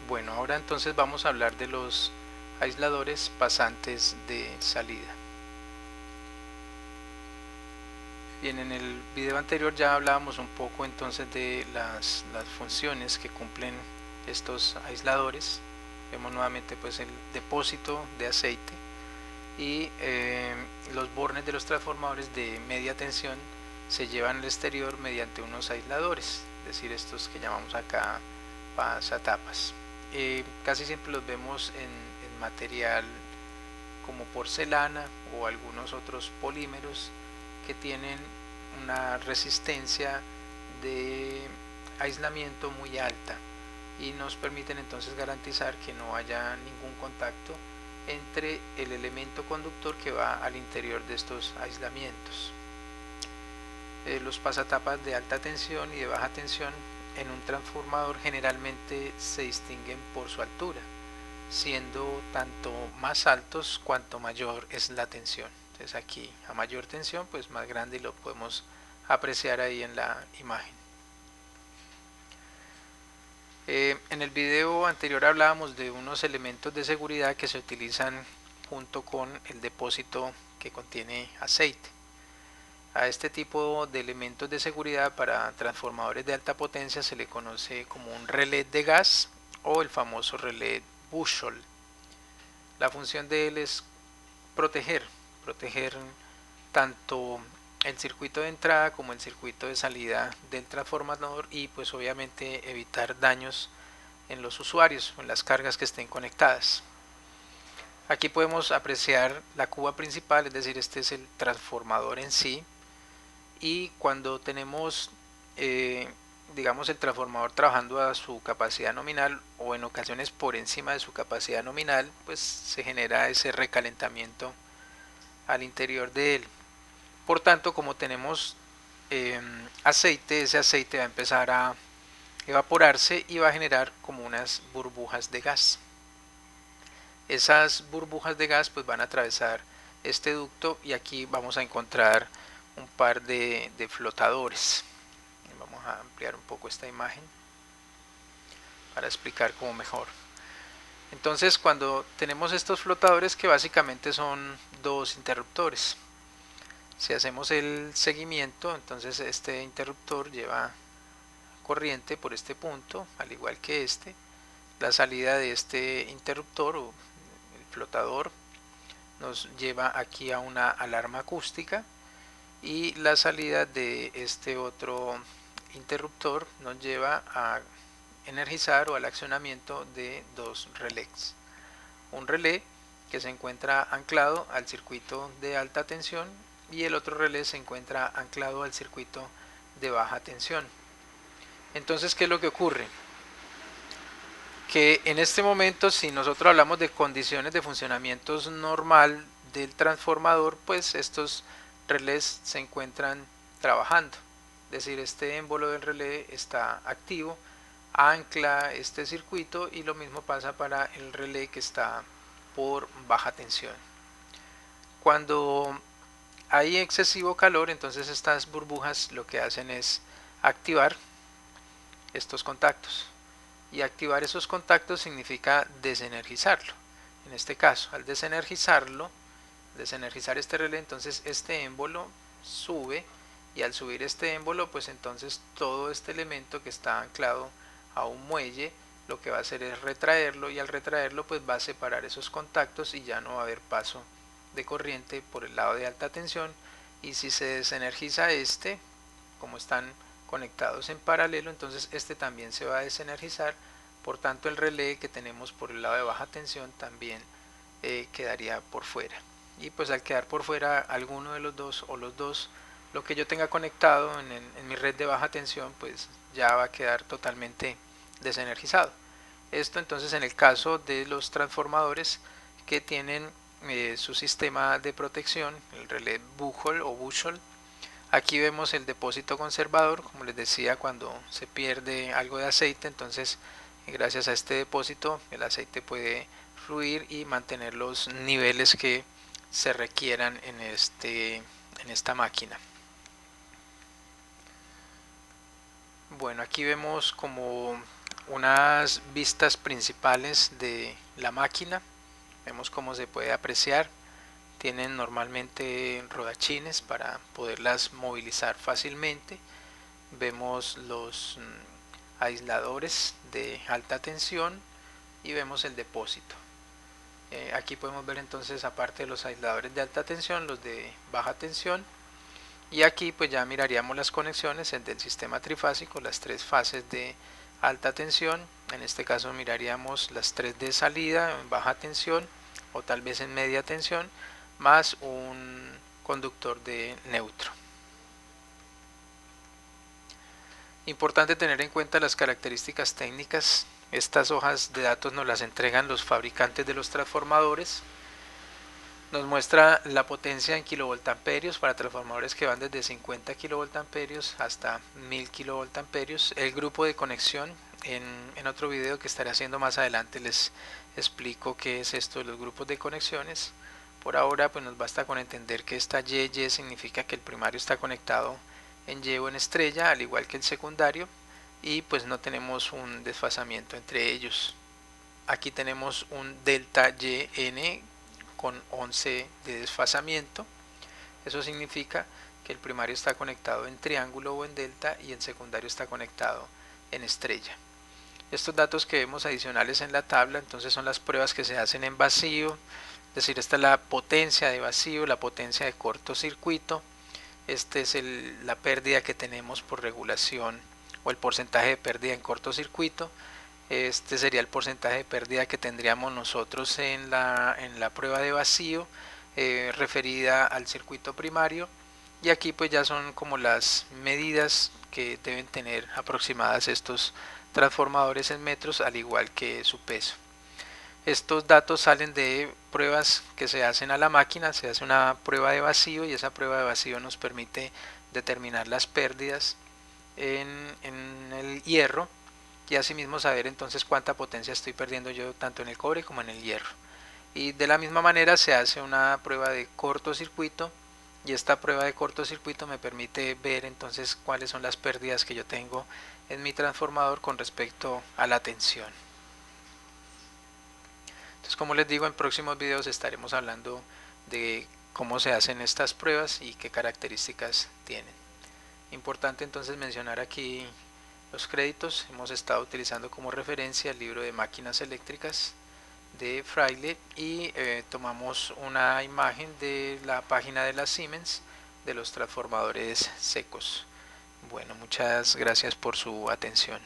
Bueno, ahora entonces vamos a hablar de los aisladores pasantes de salida. Bien, en el video anterior ya hablábamos un poco entonces de las funciones que cumplen estos aisladores. Vemos nuevamente pues el depósito de aceite y los bornes de los transformadores de media tensión se llevan al exterior mediante unos aisladores, es decir, estos que llamamos acá pasatapas. Casi siempre los vemos en material como porcelana o algunos otros polímeros que tienen una resistencia de aislamiento muy alta y nos permiten entonces garantizar que no haya ningún contacto entre el elemento conductor que va al interior de estos aislamientos. Los pasatapas de alta tensión y de baja tensión en un transformador generalmente se distinguen por su altura, siendo tanto más altos cuanto mayor es la tensión. Entonces aquí a mayor tensión pues más grande y lo podemos apreciar ahí en la imagen. En el video anterior hablábamos de unos elementos de seguridad que se utilizan junto con el depósito que contiene aceite. A este tipo de elementos de seguridad para transformadores de alta potencia se le conoce como un relé de gas o el famoso relé Buchholz. La función de él es proteger tanto el circuito de entrada como el circuito de salida del transformador y pues obviamente evitar daños en los usuarios o en las cargas que estén conectadas. Aquí podemos apreciar la cuba principal, es decir, este es el transformador en sí, y cuando tenemos digamos el transformador trabajando a su capacidad nominal o en ocasiones por encima de su capacidad nominal, pues se genera ese recalentamiento al interior de él. Por tanto, como tenemos aceite, ese aceite va a empezar a evaporarse y va a generar como unas burbujas de gas. Esas burbujas de gas pues van a atravesar este ducto y aquí vamos a encontrar un par de flotadores. Vamos a ampliar un poco esta imagen para explicar como mejor. Entonces cuando tenemos estos flotadores que básicamente son dos interruptores, si hacemos el seguimiento, entonces este interruptor lleva corriente por este punto, al igual que este. La salida de este interruptor o el flotador nos lleva aquí a una alarma acústica y la salida de este otro interruptor nos lleva a energizar o al accionamiento de dos relés. Un relé que se encuentra anclado al circuito de alta tensión y el otro relé se encuentra anclado al circuito de baja tensión. Entonces, ¿qué es lo que ocurre? Que en este momento, si nosotros hablamos de condiciones de funcionamiento normal del transformador, pues estos relés se encuentran trabajando. Es decir, este émbolo del relé está activo, ancla este circuito y lo mismo pasa para el relé que está por baja tensión. Cuando hay excesivo calor, entonces estas burbujas lo que hacen es activar estos contactos. Y activar esos contactos significa desenergizarlo. En este caso, al desenergizar este relé, entonces este émbolo sube y al subir este émbolo, pues entonces todo este elemento que está anclado a un muelle, lo que va a hacer es retraerlo y al retraerlo pues va a separar esos contactos y ya no va a haber paso de corriente por el lado de alta tensión. Y si se desenergiza este, como están conectados en paralelo, entonces este también se va a desenergizar, por tanto el relé que tenemos por el lado de baja tensión también quedaría por fuera. Y pues al quedar por fuera alguno de los dos o los dos, lo que yo tenga conectado en mi red de baja tensión pues ya va a quedar totalmente desenergizado. Esto entonces en el caso de los transformadores que tienen su sistema de protección, el relé Buchholz. Aquí vemos el depósito conservador, como les decía, cuando se pierde algo de aceite, entonces gracias a este depósito el aceite puede fluir y mantener los niveles que se requieran en esta máquina. Bueno, aquí vemos como unas vistas principales de la máquina. Vemos cómo se puede apreciar. Tienen normalmente rodachines para poderlas movilizar fácilmente. Vemos los aisladores de alta tensión y vemos el depósito. Aquí podemos ver entonces, aparte de los aisladores de alta tensión, los de baja tensión. Y aquí pues ya miraríamos las conexiones del sistema trifásico, las tres fases de alta tensión. En este caso miraríamos las tres de salida en baja tensión o tal vez en media tensión, más un conductor de neutro. Importante tener en cuenta las características técnicas. Estas hojas de datos nos las entregan los fabricantes de los transformadores. Nos muestra la potencia en kilovoltamperios para transformadores que van desde 50 kilovoltamperios hasta 1000 kilovoltamperios. El grupo de conexión, en otro video que estaré haciendo más adelante les explico qué es esto de los grupos de conexiones. Por ahora pues nos basta con entender que esta YY significa que el primario está conectado en Y o en estrella, al igual que el secundario, y pues no tenemos un desfasamiento entre ellos. Aquí tenemos un delta YN con 11 de desfasamiento. Eso significa que el primario está conectado en triángulo o en delta y el secundario está conectado en estrella. Estos datos que vemos adicionales en la tabla entonces son las pruebas que se hacen en vacío, es decir, esta es la potencia de vacío, la potencia de cortocircuito. Este es la pérdida que tenemos por regulación o el porcentaje de pérdida en cortocircuito. Este sería el porcentaje de pérdida que tendríamos nosotros en la prueba de vacío referida al circuito primario. Y aquí pues ya son como las medidas que deben tener aproximadas estos transformadores en metros, al igual que su peso. Estos datos salen de pruebas que se hacen a la máquina. Se hace una prueba de vacío y esa prueba de vacío nos permite determinar las pérdidas en el hierro y asimismo saber entonces cuánta potencia estoy perdiendo yo tanto en el cobre como en el hierro. Y de la misma manera se hace una prueba de cortocircuito y esta prueba de cortocircuito me permite ver entonces cuáles son las pérdidas que yo tengo en mi transformador con respecto a la tensión. Entonces, como les digo, en próximos videos estaremos hablando de cómo se hacen estas pruebas y qué características tienen. Importante entonces mencionar aquí los créditos. Hemos estado utilizando como referencia el libro de máquinas eléctricas de Fraile y tomamos una imagen de la página de la Siemens de los transformadores secos. Bueno, muchas gracias por su atención.